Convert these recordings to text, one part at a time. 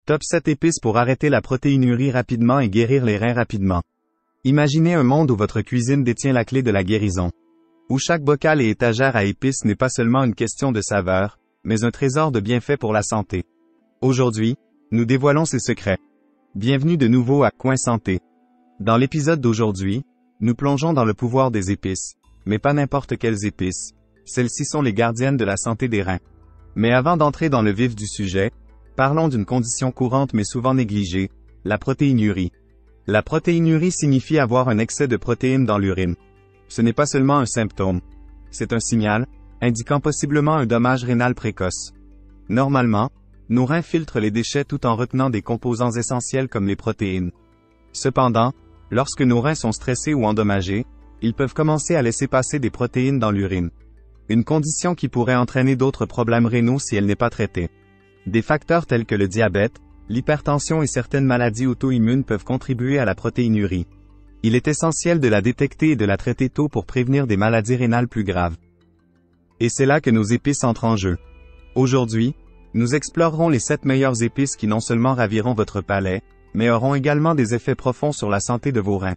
Top 7 épices pour arrêter la protéinurie rapidement et guérir les reins rapidement. Imaginez un monde où votre cuisine détient la clé de la guérison. Où chaque bocal et étagère à épices n'est pas seulement une question de saveur, mais un trésor de bienfaits pour la santé. Aujourd'hui, nous dévoilons ces secrets. Bienvenue de nouveau à Coin Santé. Dans l'épisode d'aujourd'hui, nous plongeons dans le pouvoir des épices, mais pas n'importe quelles épices. Celles-ci sont les gardiennes de la santé des reins. Mais avant d'entrer dans le vif du sujet, parlons d'une condition courante mais souvent négligée, la protéinurie. La protéinurie signifie avoir un excès de protéines dans l'urine. Ce n'est pas seulement un symptôme. C'est un signal, indiquant possiblement un dommage rénal précoce. Normalement, nos reins filtrent les déchets tout en retenant des composants essentiels comme les protéines. Cependant, lorsque nos reins sont stressés ou endommagés, ils peuvent commencer à laisser passer des protéines dans l'urine. Une condition qui pourrait entraîner d'autres problèmes rénaux si elle n'est pas traitée. Des facteurs tels que le diabète, l'hypertension et certaines maladies auto-immunes peuvent contribuer à la protéinurie. Il est essentiel de la détecter et de la traiter tôt pour prévenir des maladies rénales plus graves. Et c'est là que nos épices entrent en jeu. Aujourd'hui, nous explorerons les 7 meilleures épices qui non seulement raviront votre palais, mais auront également des effets profonds sur la santé de vos reins.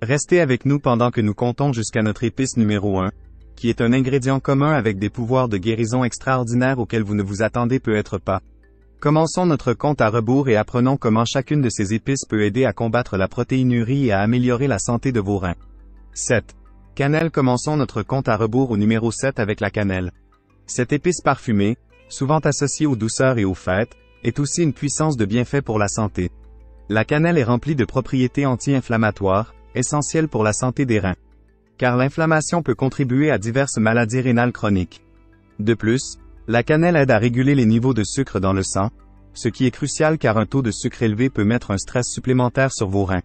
Restez avec nous pendant que nous comptons jusqu'à notre épice numéro 1, qui est un ingrédient commun avec des pouvoirs de guérison extraordinaires auxquels vous ne vous attendez peut-être pas. Commençons notre compte à rebours et apprenons comment chacune de ces épices peut aider à combattre la protéinurie et à améliorer la santé de vos reins. 7. Cannelle. Commençons notre compte à rebours au numéro 7 avec la cannelle. Cette épice parfumée, souvent associée aux douceurs et aux fêtes, est aussi une puissance de bienfait pour la santé. La cannelle est remplie de propriétés anti-inflammatoires, essentielles pour la santé des reins. Car l'inflammation peut contribuer à diverses maladies rénales chroniques. De plus, la cannelle aide à réguler les niveaux de sucre dans le sang, ce qui est crucial car un taux de sucre élevé peut mettre un stress supplémentaire sur vos reins.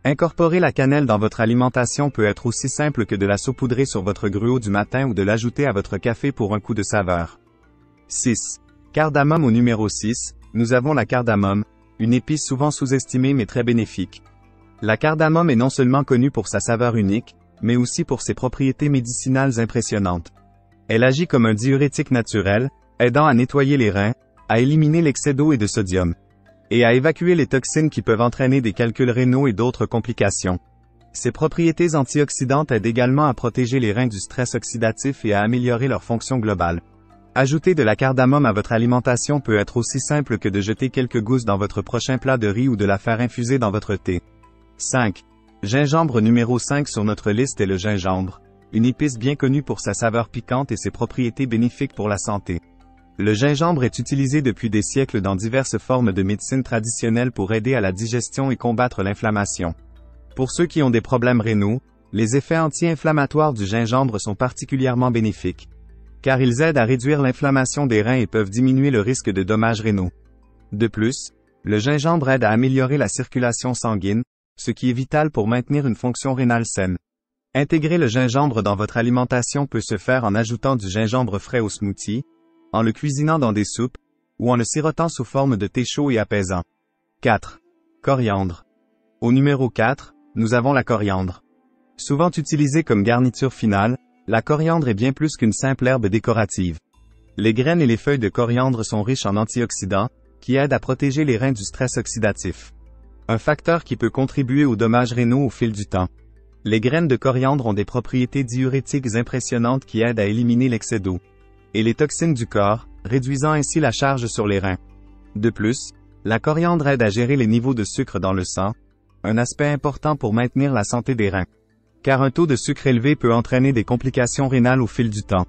Incorporer la cannelle dans votre alimentation peut être aussi simple que de la saupoudrer sur votre gruau du matin ou de l'ajouter à votre café pour un coup de saveur. 6. Cardamome. Au numéro 6, nous avons la cardamome, une épice souvent sous-estimée mais très bénéfique. La cardamome est non seulement connue pour sa saveur unique, mais aussi pour ses propriétés médicinales impressionnantes. Elle agit comme un diurétique naturel, aidant à nettoyer les reins, à éliminer l'excès d'eau et de sodium, et à évacuer les toxines qui peuvent entraîner des calculs rénaux et d'autres complications. Ses propriétés antioxydantes aident également à protéger les reins du stress oxydatif et à améliorer leur fonction globale. Ajouter de la cardamome à votre alimentation peut être aussi simple que de jeter quelques gousses dans votre prochain plat de riz ou de la faire infuser dans votre thé. 5. Gingembre. Numéro 5 sur notre liste est le gingembre, une épice bien connue pour sa saveur piquante et ses propriétés bénéfiques pour la santé. Le gingembre est utilisé depuis des siècles dans diverses formes de médecine traditionnelle pour aider à la digestion et combattre l'inflammation. Pour ceux qui ont des problèmes rénaux, les effets anti-inflammatoires du gingembre sont particulièrement bénéfiques, car ils aident à réduire l'inflammation des reins et peuvent diminuer le risque de dommages rénaux. De plus, le gingembre aide à améliorer la circulation sanguine, ce qui est vital pour maintenir une fonction rénale saine. Intégrer le gingembre dans votre alimentation peut se faire en ajoutant du gingembre frais au smoothie, en le cuisinant dans des soupes, ou en le sirotant sous forme de thé chaud et apaisant. 4. Coriandre. Au numéro 4, nous avons la coriandre. Souvent utilisée comme garniture finale, la coriandre est bien plus qu'une simple herbe décorative. Les graines et les feuilles de coriandre sont riches en antioxydants, qui aident à protéger les reins du stress oxydatif. Un facteur qui peut contribuer aux dommages rénaux au fil du temps. Les graines de coriandre ont des propriétés diurétiques impressionnantes qui aident à éliminer l'excès d'eau et les toxines du corps, réduisant ainsi la charge sur les reins. De plus, la coriandre aide à gérer les niveaux de sucre dans le sang, un aspect important pour maintenir la santé des reins. Car un taux de sucre élevé peut entraîner des complications rénales au fil du temps.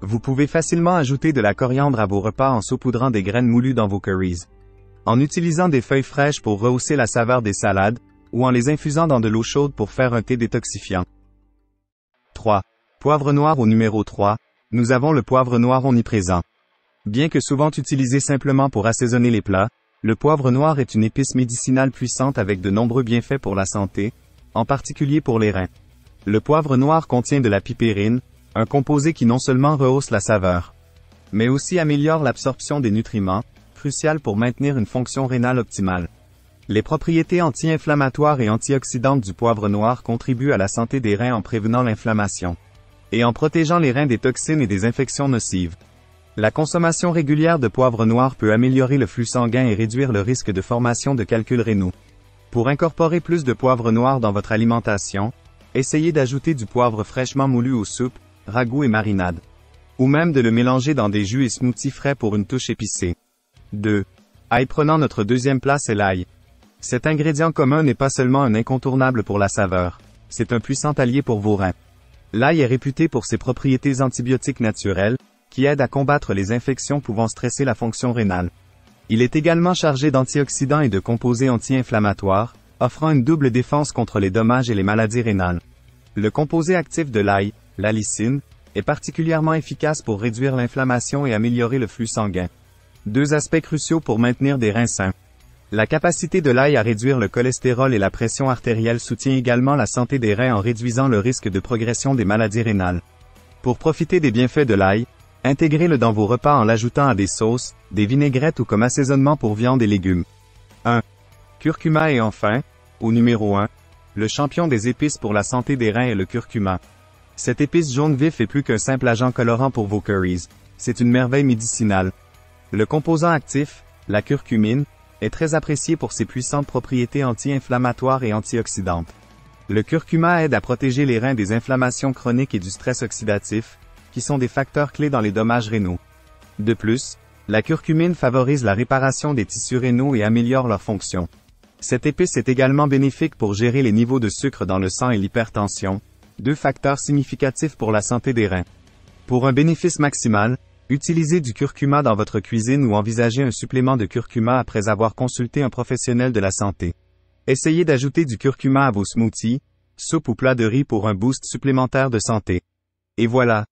Vous pouvez facilement ajouter de la coriandre à vos repas en saupoudrant des graines moulues dans vos currys, en utilisant des feuilles fraîches pour rehausser la saveur des salades, ou en les infusant dans de l'eau chaude pour faire un thé détoxifiant. 3. Poivre noir. Au numéro 3, nous avons le poivre noir omniprésent. Bien que souvent utilisé simplement pour assaisonner les plats, le poivre noir est une épice médicinale puissante avec de nombreux bienfaits pour la santé, en particulier pour les reins. Le poivre noir contient de la pipérine, un composé qui non seulement rehausse la saveur, mais aussi améliore l'absorption des nutriments, crucial pour maintenir une fonction rénale optimale. Les propriétés anti-inflammatoires et antioxydantes du poivre noir contribuent à la santé des reins en prévenant l'inflammation et en protégeant les reins des toxines et des infections nocives. La consommation régulière de poivre noir peut améliorer le flux sanguin et réduire le risque de formation de calculs rénaux. Pour incorporer plus de poivre noir dans votre alimentation, essayez d'ajouter du poivre fraîchement moulu aux soupes, ragoûts et marinades. Ou même de le mélanger dans des jus et smoothies frais pour une touche épicée. 2. Ail. Prenant notre deuxième place est l'ail. Cet ingrédient commun n'est pas seulement un incontournable pour la saveur, c'est un puissant allié pour vos reins. L'ail est réputé pour ses propriétés antibiotiques naturelles, qui aident à combattre les infections pouvant stresser la fonction rénale. Il est également chargé d'antioxydants et de composés anti-inflammatoires, offrant une double défense contre les dommages et les maladies rénales. Le composé actif de l'ail, l'allicine, est particulièrement efficace pour réduire l'inflammation et améliorer le flux sanguin. 2 aspects cruciaux pour maintenir des reins sains. La capacité de l'ail à réduire le cholestérol et la pression artérielle soutient également la santé des reins en réduisant le risque de progression des maladies rénales. Pour profiter des bienfaits de l'ail, intégrez-le dans vos repas en l'ajoutant à des sauces, des vinaigrettes ou comme assaisonnement pour viande et légumes. 1. Curcuma. Et enfin, au numéro 1, le champion des épices pour la santé des reins est le curcuma. Cette épice jaune vif est plus qu'un simple agent colorant pour vos currys, c'est une merveille médicinale. Le composant actif, la curcumine, est très apprécié pour ses puissantes propriétés anti-inflammatoires et antioxydantes. Le curcuma aide à protéger les reins des inflammations chroniques et du stress oxydatif, qui sont des facteurs clés dans les dommages rénaux. De plus, la curcumine favorise la réparation des tissus rénaux et améliore leur fonction. Cette épice est également bénéfique pour gérer les niveaux de sucre dans le sang et l'hypertension, 2 facteurs significatifs pour la santé des reins. Pour un bénéfice maximal, utilisez du curcuma dans votre cuisine ou envisagez un supplément de curcuma après avoir consulté un professionnel de la santé. Essayez d'ajouter du curcuma à vos smoothies, soupes ou plats de riz pour un boost supplémentaire de santé. Et voilà!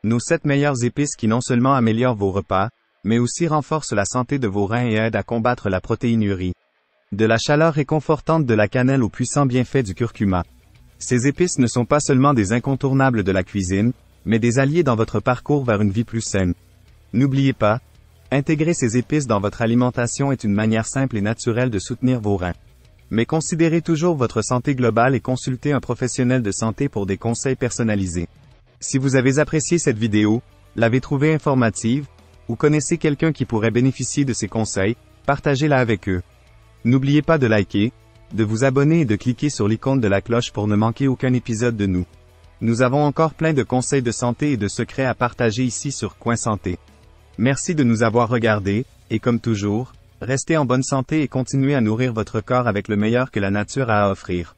Nos 7 meilleures épices qui non seulement améliorent vos repas, mais aussi renforcent la santé de vos reins et aident à combattre la protéinurie. De la chaleur réconfortante de la cannelle aux puissants bienfaits du curcuma. Ces épices ne sont pas seulement des incontournables de la cuisine, mais des alliés dans votre parcours vers une vie plus saine. N'oubliez pas, intégrer ces épices dans votre alimentation est une manière simple et naturelle de soutenir vos reins. Mais considérez toujours votre santé globale et consultez un professionnel de santé pour des conseils personnalisés. Si vous avez apprécié cette vidéo, l'avez trouvée informative, ou connaissez quelqu'un qui pourrait bénéficier de ces conseils, partagez-la avec eux. N'oubliez pas de liker, de vous abonner et de cliquer sur l'icône de la cloche pour ne manquer aucun épisode de nous. Nous avons encore plein de conseils de santé et de secrets à partager ici sur Coin Santé. Merci de nous avoir regardés, et comme toujours, restez en bonne santé et continuez à nourrir votre corps avec le meilleur que la nature a à offrir.